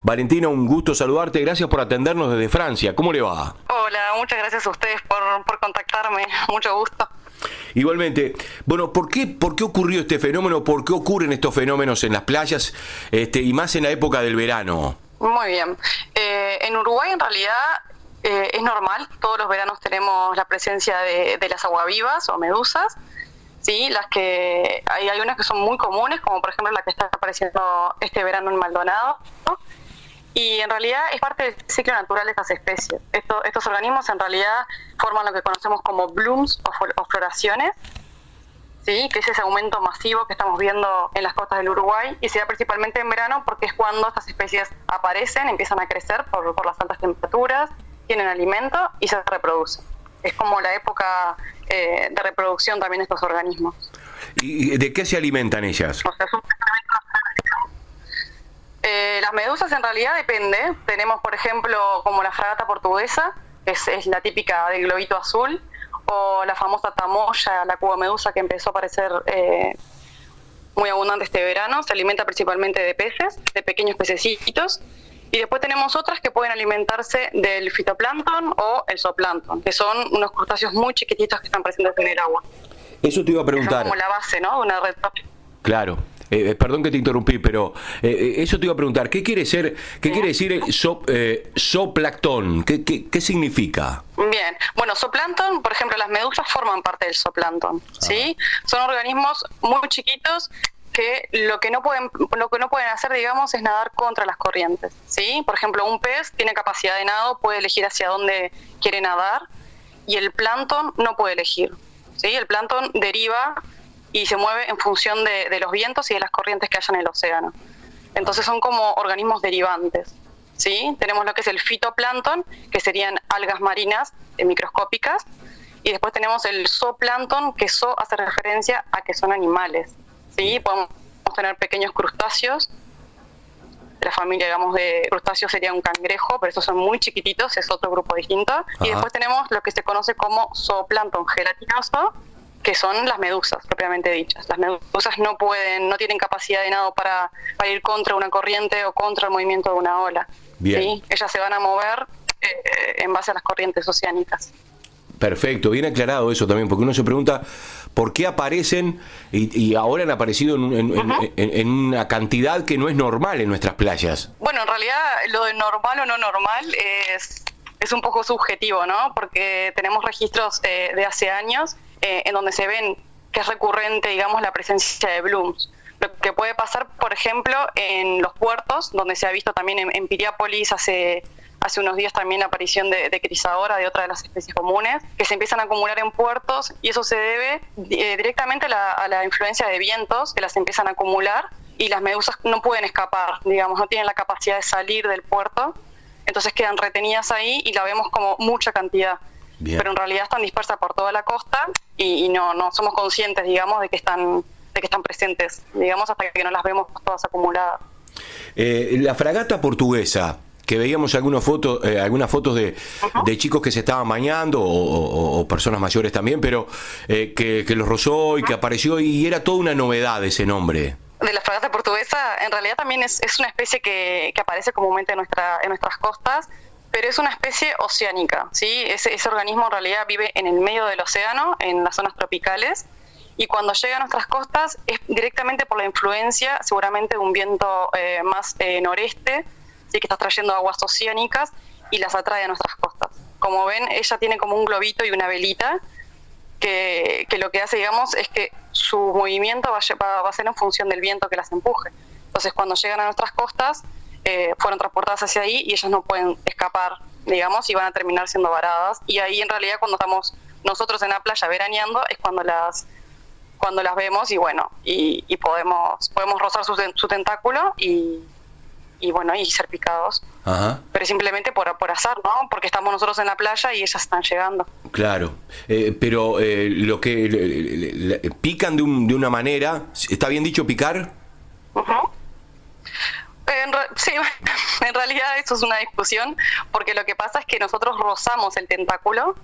Valentina, un gusto saludarte, gracias por atendernos desde Francia. ¿Cómo le va? Hola, muchas gracias a ustedes por contactarme, mucho gusto. Igualmente, bueno, ¿por qué ocurrió este fenómeno? ¿Por qué ocurren estos fenómenos en las playas y más en la época del verano? Muy bien. En Uruguay en realidad es normal, todos los veranos tenemos la presencia de las aguavivas o medusas, ¿sí? Hay algunas que son muy comunes, como por ejemplo la que está apareciendo este verano en Maldonado, ¿no? Y en realidad es parte del ciclo natural de estas especies. Estos organismos en realidad forman lo que conocemos como blooms o floraciones, ¿sí? Que es ese aumento masivo que estamos viendo en las costas del Uruguay, y se da principalmente en verano porque es cuando estas especies aparecen, empiezan a crecer por las altas temperaturas, tienen alimento y se reproducen. Es como la época de reproducción también de estos organismos. ¿Y de qué se alimentan ellas? O sea, es un las medusas en realidad depende. Tenemos, por ejemplo, como la fragata portuguesa, que es la típica del globito azul, o la famosa tamoya, la cubomedusa, que empezó a aparecer muy abundante este verano. Se alimenta principalmente de peces, de pequeños pececitos. Y después tenemos otras que pueden alimentarse del fitoplancton o el zooplancton, que son unos crustáceos muy chiquititos que están presentes en el agua. Eso te iba a preguntar. Es como la base, ¿no?, de una red tópica. Claro. Perdón que te interrumpí, pero eso te iba a preguntar. ¿Qué quiere decir zooplancton? ¿Qué significa? Bien, bueno, zooplancton, por ejemplo, las medusas forman parte del zooplancton, ¿sí? Son organismos muy chiquitos que lo que no pueden hacer, digamos, es nadar contra las corrientes, ¿sí? Por ejemplo, un pez tiene capacidad de nado, puede elegir hacia dónde quiere nadar, y el plancton no puede elegir, ¿sí? El plancton deriva y se mueve en función de los vientos y de las corrientes que haya en el océano. Entonces son como organismos derivantes, ¿sí? Tenemos lo que es el fitoplancton, que serían algas marinas microscópicas, y después tenemos el zooplancton, que zo hace referencia a que son animales, ¿sí? Podemos tener pequeños crustáceos, de la familia, digamos, de crustáceos sería un cangrejo, pero estos son muy chiquititos, es otro grupo distinto. Ajá. Y después tenemos lo que se conoce como zooplancton gelatinoso, que son las medusas propiamente dichas. Las medusas no tienen capacidad de nado para ir contra una corriente o contra el movimiento de una ola. Bien. ¿Sí? Ellas se van a mover en base a las corrientes oceánicas. Perfecto, bien aclarado eso también, porque uno se pregunta por qué aparecen y ahora han aparecido en una cantidad que no es normal en nuestras playas. Bueno, en realidad lo de normal o no normal es un poco subjetivo, ¿no? Porque tenemos registros de hace años en donde se ven que es recurrente, digamos, la presencia de blooms. Lo que puede pasar, por ejemplo, en los puertos, donde se ha visto también en Piriápolis hace unos días también la aparición de crisadora, de otra de las especies comunes, que se empiezan a acumular en puertos, y eso se debe directamente a la influencia de vientos que las empiezan a acumular, y las medusas no pueden escapar, digamos, no tienen la capacidad de salir del puerto, entonces quedan retenidas ahí y la vemos como mucha cantidad. Bien. Pero en realidad están dispersas por toda la costa y no somos conscientes, digamos, de que están presentes, digamos, hasta que no las vemos todas acumuladas. La fragata portuguesa, que veíamos algunas fotos de chicos que se estaban bañando o personas mayores también, pero que los rozó y que apareció, y era toda una novedad ese nombre. De la fragata portuguesa, en realidad también es una especie que aparece comúnmente en nuestras costas, pero es una especie oceánica, ¿sí? Ese organismo en realidad vive en el medio del océano, en las zonas tropicales, y cuando llega a nuestras costas es directamente por la influencia, seguramente, de un viento más noreste, ¿sí? Que está trayendo aguas oceánicas y las atrae a nuestras costas. Como ven, ella tiene como un globito y una velita, que lo que hace, digamos, es que su movimiento va a ser en función del viento que las empuje. Entonces, cuando llegan a nuestras costas, fueron transportadas hacia ahí y ellas no pueden escapar, digamos, y van a terminar siendo varadas. Y ahí, en realidad, cuando estamos nosotros en la playa veraneando, es cuando las vemos, y bueno, y podemos rozar su tentáculo y bueno, y ser picados. Ajá. Pero simplemente por azar, ¿no? Porque estamos nosotros en la playa y ellas están llegando. Claro, pero lo que pican de una manera, ¿está bien dicho picar? Uh-huh. Sí, en realidad eso es una discusión, porque lo que pasa es que nosotros rozamos el tentáculo,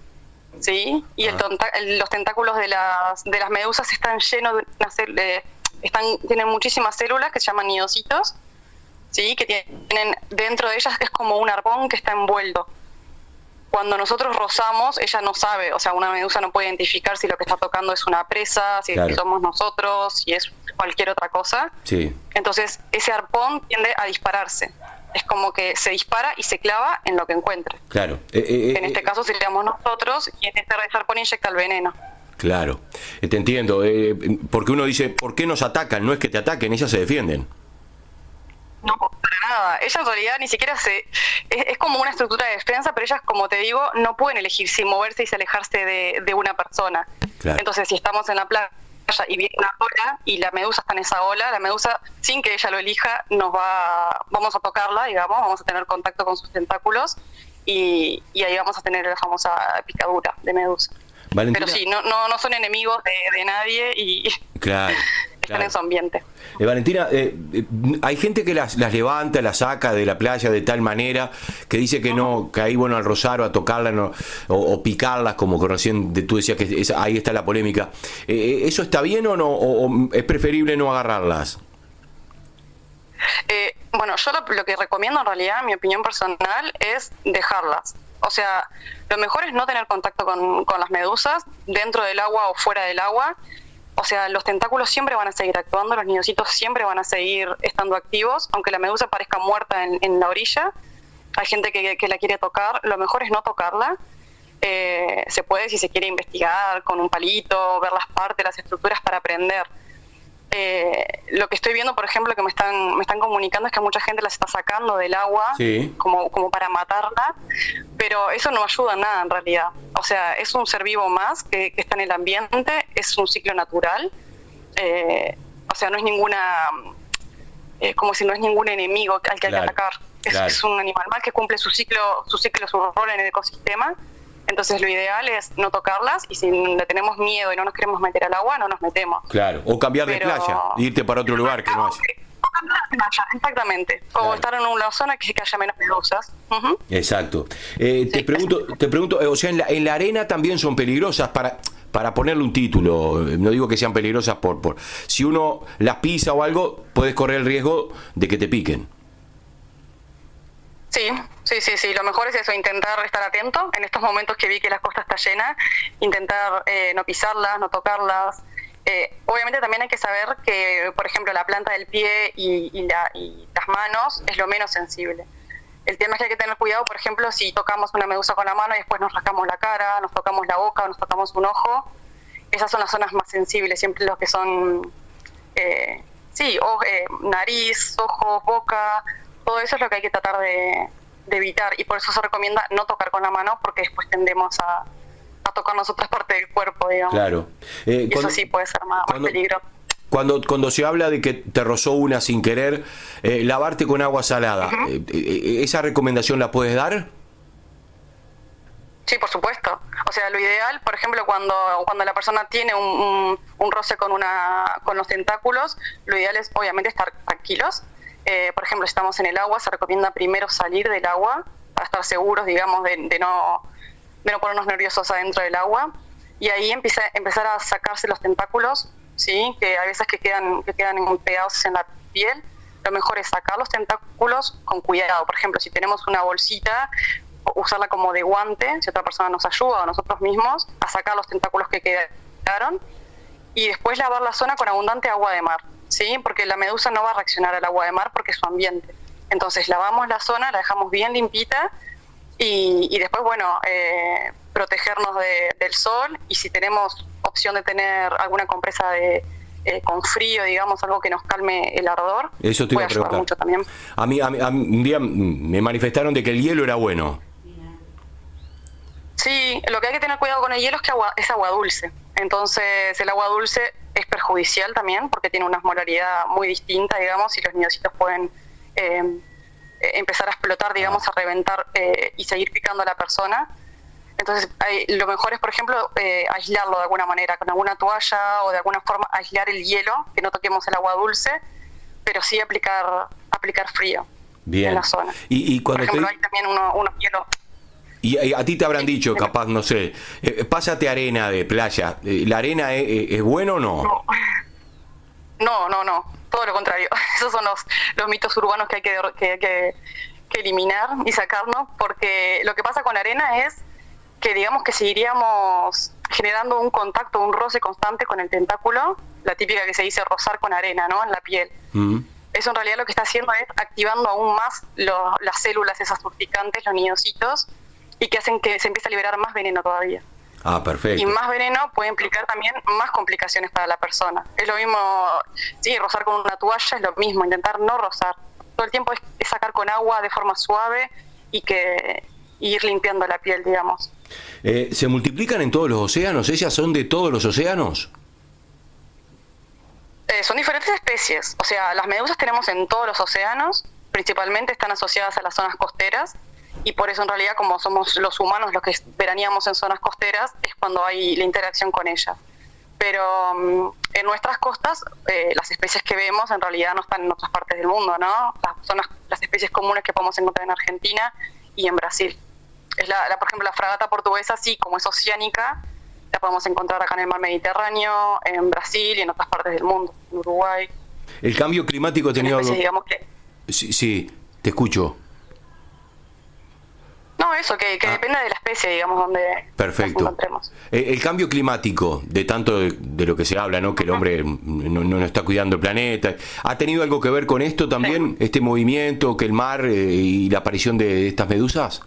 ¿sí? Y los tentáculos de las medusas están llenos tienen muchísimas células que se llaman nidocitos, ¿sí? Que tienen dentro de ellas, es como un arpón que está envuelto. Cuando nosotros rozamos, ella no sabe, o sea, una medusa no puede identificar si lo que está tocando es una presa, si somos nosotros, si es cualquier otra cosa. Sí. Entonces, ese arpón tiende a dispararse. Es como que se dispara y se clava en lo que encuentre. Claro. En este caso seríamos nosotros, y ese arpón inyecta el veneno. Claro, te entiendo. Porque uno dice, ¿por qué nos atacan? No es que te ataquen, ellas se defienden. No, para nada. Ellas en realidad ni siquiera es como una estructura de defensa, pero ellas, como te digo, no pueden elegir si moverse y si alejarse de una persona. Claro. Entonces, si estamos en la playa y viene una ola y la medusa está en esa ola, la medusa, sin que ella lo elija, vamos a tocarla, digamos, vamos a tener contacto con sus tentáculos y ahí vamos a tener la famosa picadura de medusa. Valentina. Pero sí, no son enemigos de nadie y claro, están en su ambiente. Valentina, hay gente que las levanta, las saca de la playa de tal manera que dice que no, que ahí, bueno, al rozar o a tocarlas no, o picarlas, como que recién tú decías que ahí está la polémica. ¿Eso está bien o no? ¿O es preferible no agarrarlas? Bueno, yo lo que recomiendo en realidad, mi opinión personal, es dejarlas. O sea, lo mejor es no tener contacto con las medusas dentro del agua o fuera del agua. O sea, los tentáculos siempre van a seguir actuando, los nidocitos siempre van a seguir estando activos, aunque la medusa parezca muerta en la orilla. Hay gente que la quiere tocar, lo mejor es no tocarla. Se puede, si se quiere, investigar con un palito, ver las partes, las estructuras para aprender. Lo que estoy viendo, por ejemplo, que me están comunicando, es que mucha gente las está sacando del agua, sí, como para matarla, pero eso no ayuda en nada en realidad. O sea, es un ser vivo más que está en el ambiente, es un ciclo natural, o sea, no es como si no es ningún enemigo al que hay que atacar. Es un animal más que cumple su ciclo, su rol en el ecosistema. Entonces lo ideal es no tocarlas, y si le tenemos miedo y no nos queremos meter al agua, no nos metemos. Claro, o cambiar de playa, irte para otro lugar que no es. Exactamente, o claro, estar en una zona que haya menos medusas. Uh-huh. Exacto. Te pregunto, o sea, en la arena también son peligrosas, para ponerle un título, no digo que sean peligrosas por si uno las pisa o algo, puedes correr el riesgo de que te piquen. Sí, lo mejor es eso, intentar estar atento en estos momentos que vi que la costa está llena, intentar no pisarlas, no tocarlas. Obviamente también hay que saber que, por ejemplo, la planta del pie y las manos es lo menos sensible. El tema es que hay que tener cuidado, por ejemplo, si tocamos una medusa con la mano y después nos rascamos la cara, nos tocamos la boca o nos tocamos un ojo. Esas son las zonas más sensibles, siempre los que son, nariz, ojos, boca. Todo eso es lo que hay que tratar de evitar, y por eso se recomienda no tocar con la mano, porque después tendemos a tocarnos otras partes del cuerpo, digamos. Claro. Eso sí puede ser más peligro. Cuando se habla de que te rozó una sin querer, lavarte con agua salada, uh-huh. ¿Esa recomendación la puedes dar? Sí, por supuesto. O sea, lo ideal, por ejemplo, cuando la persona tiene un roce con los tentáculos, lo ideal es obviamente estar tranquilos. Por ejemplo, si estamos en el agua, se recomienda primero salir del agua para estar seguros, digamos, de no ponernos nerviosos adentro del agua, y ahí empezar a sacarse los tentáculos, ¿sí? Que a veces que quedan pegados en la piel. Lo mejor es sacar los tentáculos con cuidado. Por ejemplo, si tenemos una bolsita, usarla como de guante, si otra persona nos ayuda o nosotros mismos, a sacar los tentáculos que quedaron, y después lavar la zona con abundante agua de mar. ¿Sí? Porque la medusa no va a reaccionar al agua de mar porque es su ambiente. Entonces lavamos la zona, la dejamos bien limpita, y después, bueno, protegernos del sol, y si tenemos opción de tener alguna compresa con frío, digamos, algo que nos calme el ardor, eso te iba a preguntar mucho también. A mí un día me manifestaron de que el hielo era bueno. Sí, lo que hay que tener cuidado con el hielo es que es agua dulce. Entonces el agua dulce es perjudicial también, porque tiene una osmolaridad muy distinta, digamos, y los nidocitos pueden empezar a explotar, digamos, a reventar y seguir picando a la persona. Entonces lo mejor es, por ejemplo, aislarlo de alguna manera, con alguna toalla o de alguna forma aislar el hielo, que no toquemos el agua dulce, pero sí aplicar frío. Bien. En la zona. Y cuando por ejemplo, hay también unos hielos. Y a ti te habrán dicho, capaz, no sé, pásate arena de playa. ¿La arena es bueno o no? No. todo lo contrario. Esos son los mitos urbanos que hay que eliminar y sacarnos, porque lo que pasa con arena es que digamos que seguiríamos generando un contacto, un roce constante con el tentáculo, la típica que se dice rozar con arena, ¿no? En la piel. Eso en realidad lo que está haciendo es activando aún más las células esas urticantes, los niocitos, y que hacen que se empiece a liberar más veneno todavía. Ah, perfecto. Y más veneno puede implicar también más complicaciones para la persona. Es lo mismo, sí, rozar con una toalla es lo mismo, intentar no rozar. Todo el tiempo es sacar con agua de forma suave y ir limpiando la piel, digamos. ¿Se multiplican en todos los océanos? ¿Ellas son de todos los océanos? Son diferentes especies. O sea, las medusas tenemos en todos los océanos, principalmente están asociadas a las zonas costeras, y por eso en realidad, como somos los humanos los que veraneamos en zonas costeras, es cuando hay la interacción con ellas. Pero en nuestras costas, las especies que vemos en realidad no están en otras partes del mundo, ¿no? Son las especies comunes que podemos encontrar en Argentina y en Brasil. Por ejemplo, la fragata portuguesa, sí, como es oceánica, la podemos encontrar acá en el mar Mediterráneo, en Brasil y en otras partes del mundo, en Uruguay. ¿El cambio climático ha tenido algo? Digamos que... Sí, te escucho. No, eso, que depende de la especie, digamos, donde perfecto. Nos encontremos. El cambio climático, de tanto de lo que se habla, ¿no? Que el hombre no está cuidando el planeta. ¿Ha tenido algo que ver con esto también, este movimiento, que el mar y la aparición de estas medusas?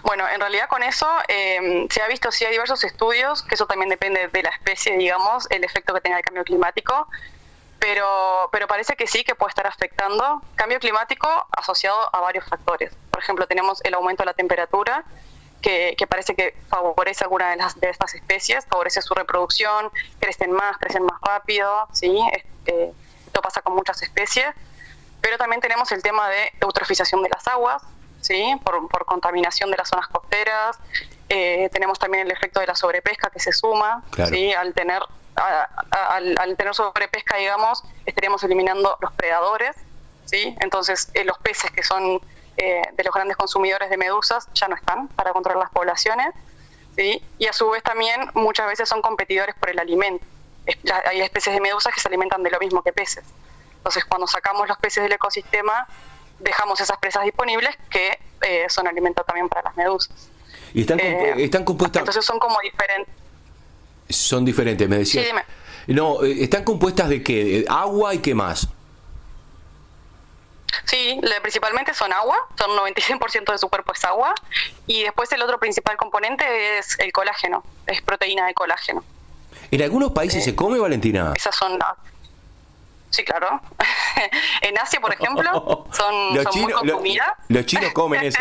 Bueno, en realidad con eso se ha visto, sí hay diversos estudios, que eso también depende de la especie, digamos, el efecto que tenga el cambio climático, pero parece que sí, que puede estar afectando. Cambio climático asociado a varios factores. Por ejemplo, tenemos el aumento de la temperatura, que parece que favorece alguna de estas especies, favorece su reproducción, crecen más rápido, ¿sí? Esto pasa con muchas especies, pero también tenemos el tema de eutrofización de las aguas, ¿sí? Por contaminación de las zonas costeras. Tenemos también el efecto de la sobrepesca que se suma, claro. ¿Sí? Al tener sobrepesca, digamos, estaríamos eliminando los predadores, ¿sí? Entonces los peces que son de los grandes consumidores de medusas ya no están para controlar las poblaciones, ¿sí? Y a su vez también muchas veces son competidores por el alimento. Hay especies de medusas que se alimentan de lo mismo que peces. Entonces cuando sacamos los peces del ecosistema, dejamos esas presas disponibles que son alimento también para las medusas. ¿Y están compuestas? Entonces son como diferentes. Son diferentes, me decías. Sí, dime. No, ¿están compuestas de qué? ¿Agua y qué más? Sí, principalmente son agua, son 96% de su cuerpo es agua, y después el otro principal componente es el colágeno, es proteína de colágeno. ¿En algunos países se come, Valentina? Esas son las... Sí, claro. En Asia, por ejemplo, son muy consumidas. Los chinos comen eso.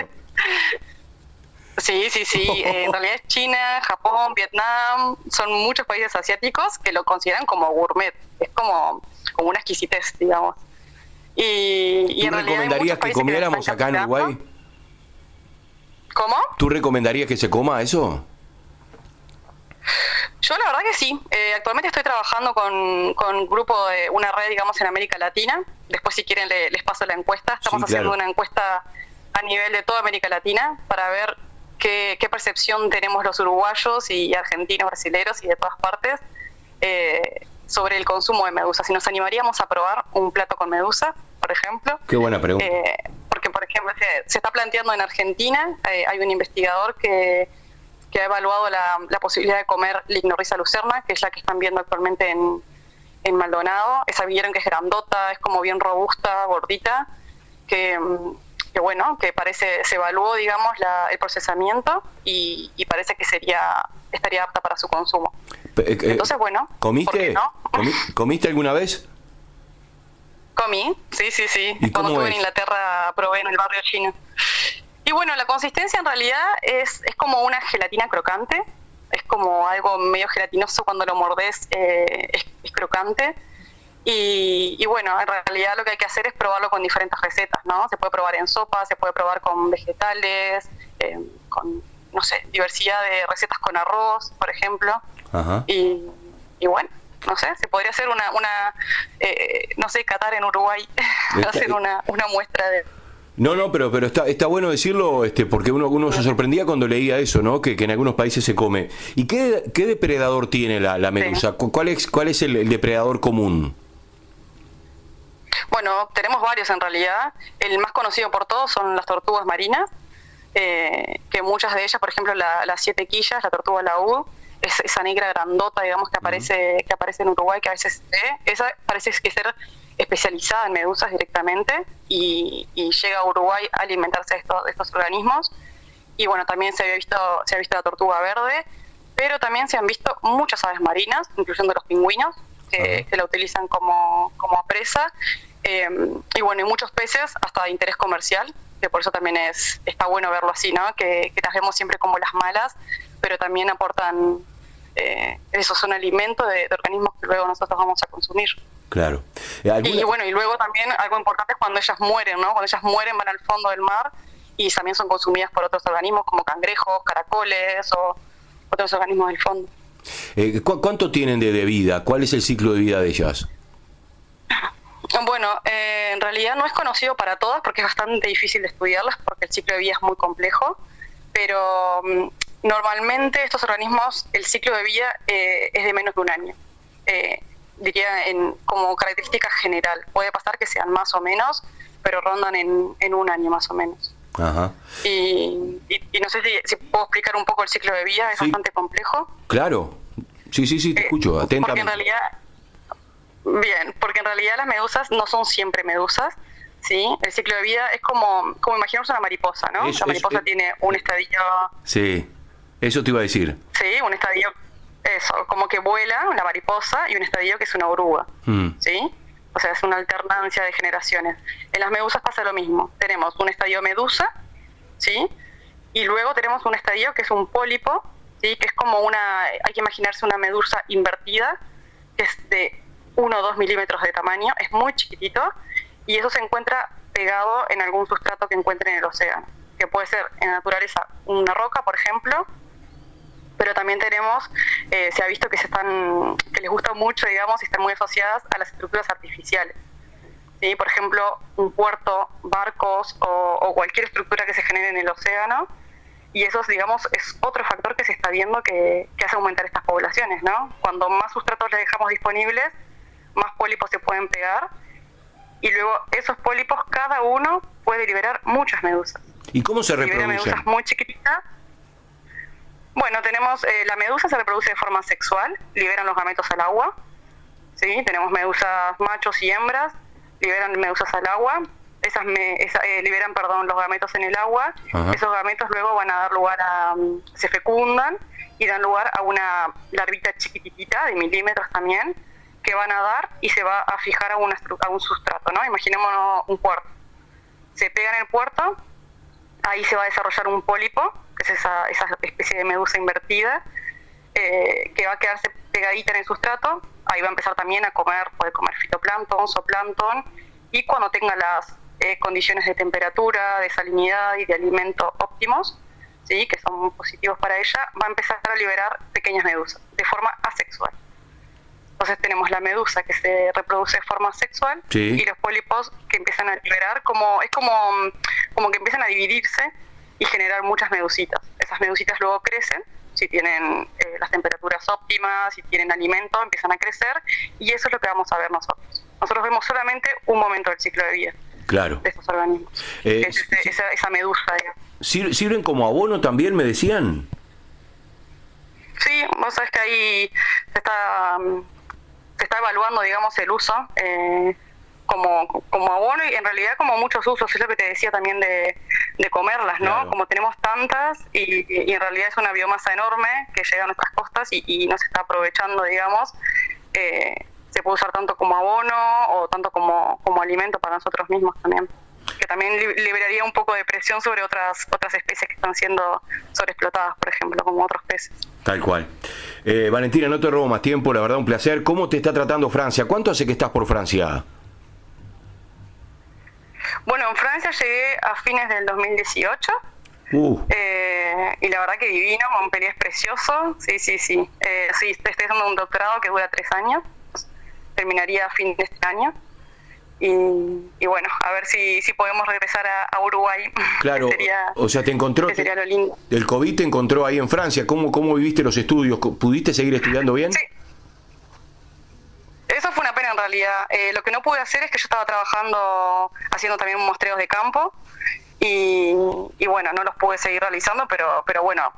Sí. En realidad es China, Japón, Vietnam, son muchos países asiáticos que lo consideran como gourmet. Es como una exquisitez, digamos. Y ¿Tú recomendarías que comiéramos acá en Uruguay? ¿Cómo? ¿Tú recomendarías que se coma eso? Yo la verdad que sí. Actualmente estoy trabajando con un grupo de una red, digamos, en América Latina. Después, si quieren, les paso la encuesta. Estamos haciendo una encuesta a nivel de toda América Latina para ver qué percepción tenemos los uruguayos y argentinos, brasileños y de todas partes sobre el consumo de medusa. Si nos animaríamos a probar un plato con medusa, por ejemplo. Qué buena pregunta. Porque, por ejemplo, se está planteando en Argentina, hay un investigador que ha evaluado la posibilidad de comer Lichnorrhizia lucerna, que es la que están viendo actualmente en Maldonado. Esa vieron que es grandota, es como bien robusta, gordita, que se evaluó, digamos, el procesamiento y parece que estaría apta para su consumo. Entonces, bueno, ¿comiste? ¿por qué no? ¿Comiste alguna vez? Comí, sí. ¿Y cuando estuve es? en Inglaterra probé en el barrio chino. Y bueno, la consistencia en realidad es como una gelatina crocante, es como algo medio gelatinoso cuando lo mordés, es crocante. Y bueno, en realidad lo que hay que hacer es probarlo con diferentes recetas, ¿no? Se puede probar en sopa, se puede probar con vegetales, con, no sé, diversidad de recetas con arroz, por ejemplo. Ajá. Y bueno, no sé, se podría hacer una no sé, catar en Uruguay, hacer una muestra de... No, pero está bueno decirlo, porque uno se sorprendía cuando leía eso, ¿no? Que en algunos países se come. ¿Y qué depredador tiene la medusa? Sí. ¿Cuál es el depredador común? Bueno, tenemos varios en realidad. El más conocido por todos son las tortugas marinas, que muchas de ellas, por ejemplo, las 7 quillas, la tortuga laúd, esa negra grandota, digamos, que aparece en Uruguay, que a veces se ve, esa parece que ser especializada en medusas directamente y llega a Uruguay a alimentarse de estos organismos. Y bueno, también se ha visto la tortuga verde, pero también se han visto muchas aves marinas, incluyendo los pingüinos, que la utilizan como presa. Y bueno, y muchos peces hasta de interés comercial, que por eso también está bueno verlo así, ¿no? Que las vemos siempre como las malas, pero también aportan, eso son alimentos de organismos que luego nosotros vamos a consumir. Claro. Y bueno, y luego también algo importante es cuando ellas mueren, ¿no? Cuando ellas mueren van al fondo del mar y también son consumidas por otros organismos como cangrejos, caracoles o otros organismos del fondo. ¿Cuánto tienen de vida? ¿Cuál es el ciclo de vida de ellas? Bueno, en realidad no es conocido para todas porque es bastante difícil de estudiarlas porque el ciclo de vida es muy complejo, pero normalmente estos organismos, el ciclo de vida es de menos de un año. Diría como característica general. Puede pasar que sean más o menos, pero rondan en un año más o menos. Ajá. Y no sé si puedo explicar un poco el ciclo de vida, es bastante complejo. Claro, sí, te escucho atentamente. Porque en realidad las medusas no son siempre medusas, ¿sí? El ciclo de vida es como imaginamos una mariposa, ¿no? La mariposa tiene un estadio... Sí, eso te iba a decir. Sí, un estadio, eso, como que vuela la mariposa y un estadio que es una oruga, ¿sí? O sea, es una alternancia de generaciones. En las medusas pasa lo mismo. Tenemos un estadio medusa, ¿sí? Y luego tenemos un estadio que es un pólipo, ¿sí? Que es como hay que imaginarse una medusa invertida, que es de 1 o 2 milímetros de tamaño, es muy chiquitito, y eso se encuentra pegado en algún sustrato que encuentren en el océano, que puede ser en naturaleza una roca, por ejemplo, pero también tenemos, se ha visto que les gusta mucho, digamos, y están muy asociadas a las estructuras artificiales. ¿Sí? Por ejemplo, un puerto, barcos o cualquier estructura que se genere en el océano, y eso, digamos, es otro factor que se está viendo que hace aumentar estas poblaciones, ¿no? Cuando más sustratos les dejamos disponibles, más pólipos se pueden pegar, y luego esos pólipos, cada uno puede liberar muchas medusas. ¿Y cómo se reproducen? Libera medusas muy chiquititas. Bueno, tenemos, la medusa se reproduce de forma sexual, liberan los gametos al agua, ¿sí? Tenemos medusas machos y hembras, liberan medusas al agua, liberan los gametos en el agua. Ajá. Esos gametos luego van a dar lugar se fecundan y dan lugar a una larvita chiquitita, de milímetros también, que van a dar y se va a fijar a un sustrato, ¿no? Imaginémonos un puerto. Se pega en el puerto, ahí se va a desarrollar un pólipo, que es esa especie de medusa invertida, que va a quedarse pegadita en el sustrato. Ahí va a empezar también puede comer fitoplancton, zooplancton, y cuando tenga las condiciones de temperatura, de salinidad y de alimento óptimos, ¿sí? Que son positivos para ella, va a empezar a liberar pequeñas medusas de forma asexual. Entonces tenemos la medusa que se reproduce de forma sexual, sí, y los pólipos que empiezan a liberar, como que empiezan a dividirse y generar muchas medusitas. Esas medusitas luego crecen, si tienen las temperaturas óptimas, si tienen alimento, empiezan a crecer, y eso es lo que vamos a ver nosotros. Nosotros vemos solamente un momento del ciclo de vida, claro, de estos organismos. Esa medusa. ¿Sirven como abono también, me decían? Sí, vos sabés que ahí se está evaluando, digamos, el uso como abono, y en realidad como muchos usos, es lo que te decía también de comerlas, ¿no? Claro. Como tenemos tantas y en realidad es una biomasa enorme que llega a nuestras costas y no se está aprovechando, digamos, se puede usar tanto como abono o tanto como alimento para nosotros mismos también, que también liberaría un poco de presión sobre otras especies que están siendo sobreexplotadas, por ejemplo, como otros peces. Tal cual. Valentina, no te robo más tiempo, la verdad un placer. ¿Cómo te está tratando Francia? ¿Cuánto hace que estás por Francia? Bueno, en Francia llegué a fines del 2018. Y la verdad que divino, Montpellier es precioso. Sí, estoy haciendo un doctorado que dura 3 años. Terminaría a fin de este año. Y bueno, a ver si podemos regresar a Uruguay. Claro, o sea, te encontró, sería lo lindo. El COVID te encontró ahí en Francia. ¿Cómo viviste los estudios? ¿Pudiste seguir estudiando bien? Sí. Eso fue una pena en realidad. Lo que no pude hacer es que yo estaba trabajando, haciendo también muestreos de campo y bueno, no los pude seguir realizando, pero bueno,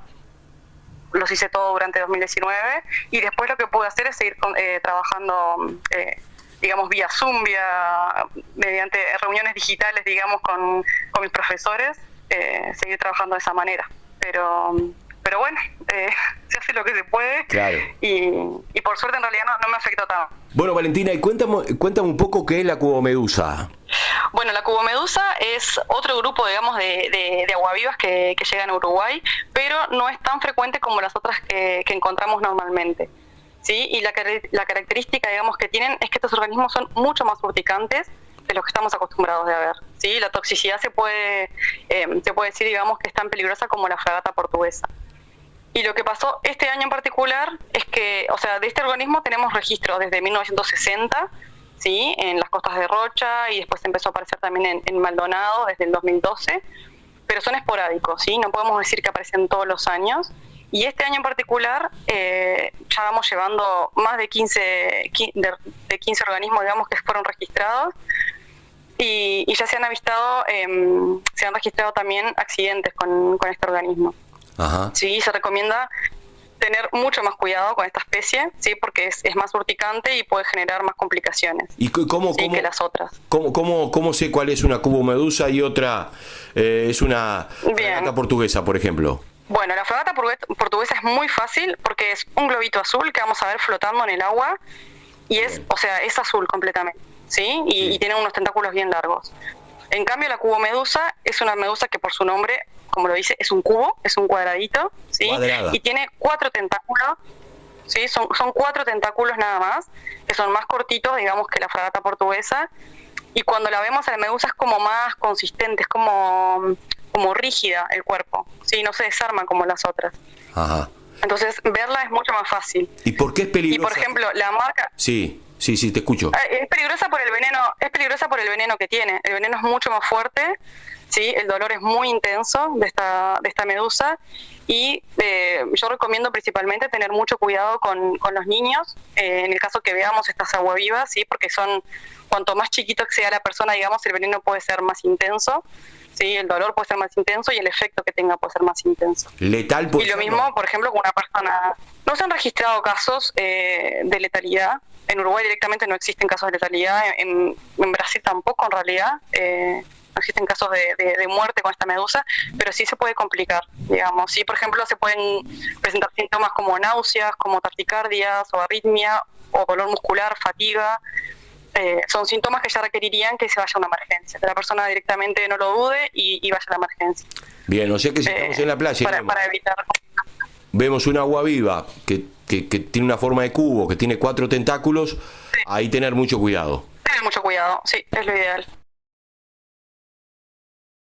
los hice todo durante 2019 y después lo que pude hacer es seguir trabajando, digamos, vía Zoom, mediante reuniones digitales, digamos, con mis profesores, seguir trabajando de esa manera. Pero bueno, se hace lo que se puede, claro. y por suerte en realidad no me afectó tanto. Bueno, Valentina, y cuéntame un poco qué es la cubomedusa. Bueno, la cubomedusa es otro grupo, digamos, de aguavivas que llegan a Uruguay, pero no es tan frecuente como las otras que encontramos normalmente, ¿sí? Y la característica, digamos, que tienen es que estos organismos son mucho más urticantes de los que estamos acostumbrados de ver, ¿sí? La toxicidad se puede decir, digamos, que es tan peligrosa como la fragata portuguesa. Y lo que pasó este año en particular es que, o sea, de este organismo tenemos registros desde 1960, ¿sí? En las costas de Rocha, y después empezó a aparecer también en Maldonado desde el 2012, pero son esporádicos, ¿sí? No podemos decir que aparecen todos los años. Y este año en particular ya vamos llevando más de 15 organismos, digamos, que fueron registrados, y ya se han registrado también accidentes con este organismo. Ajá. Sí, se recomienda tener mucho más cuidado con esta especie, sí, porque es más urticante y puede generar más complicaciones. ¿Y cómo que las otras? ¿Cómo sé cuál es una cubomedusa y otra es una fragata portuguesa, por ejemplo? Bueno, la fragata portuguesa es muy fácil porque es un globito azul que vamos a ver flotando en el agua y es azul completamente, ¿sí? Y tiene unos tentáculos bien largos. En cambio, la cubomedusa es una medusa que por su nombre, como lo dice, es un cubo, es un cuadradito, ¿sí? Cuadrada. Y tiene 4 tentáculos, ¿sí? Son 4 tentáculos nada más, que son más cortitos, digamos, que la fragata portuguesa. Y cuando la vemos a la medusa es como más consistente, es como rígida el cuerpo, ¿sí? No se desarma como las otras. Ajá. Entonces, verla es mucho más fácil. ¿Y por qué es peligrosa? Y, por ejemplo, la marca... Sí, te escucho. Es peligrosa por el veneno que tiene. El veneno es mucho más fuerte, ¿sí? El dolor es muy intenso de esta medusa y yo recomiendo principalmente tener mucho cuidado con los niños en el caso que veamos estas aguavivas, ¿sí? Porque cuanto más chiquito que sea la persona, digamos, el veneno puede ser más intenso, ¿sí? El dolor puede ser más intenso y el efecto que tenga puede ser más intenso. ¿Letal? Y lo mismo, por ejemplo, con una persona... No se han registrado casos de letalidad. En Uruguay directamente no existen casos de letalidad, en Brasil tampoco en realidad, no existen casos de muerte con esta medusa, pero sí se puede complicar, digamos. Sí, por ejemplo, se pueden presentar síntomas como náuseas, como taquicardias o arritmia, o dolor muscular, fatiga. Son síntomas que ya requerirían que se vaya a una emergencia, que la persona directamente no lo dude y vaya a la emergencia. Bien, o sea que si estamos en la playa para evitar... vemos una agua viva que tiene una forma de cubo, que tiene 4 tentáculos, ahí tener mucho cuidado. Tener mucho cuidado, sí, es lo ideal.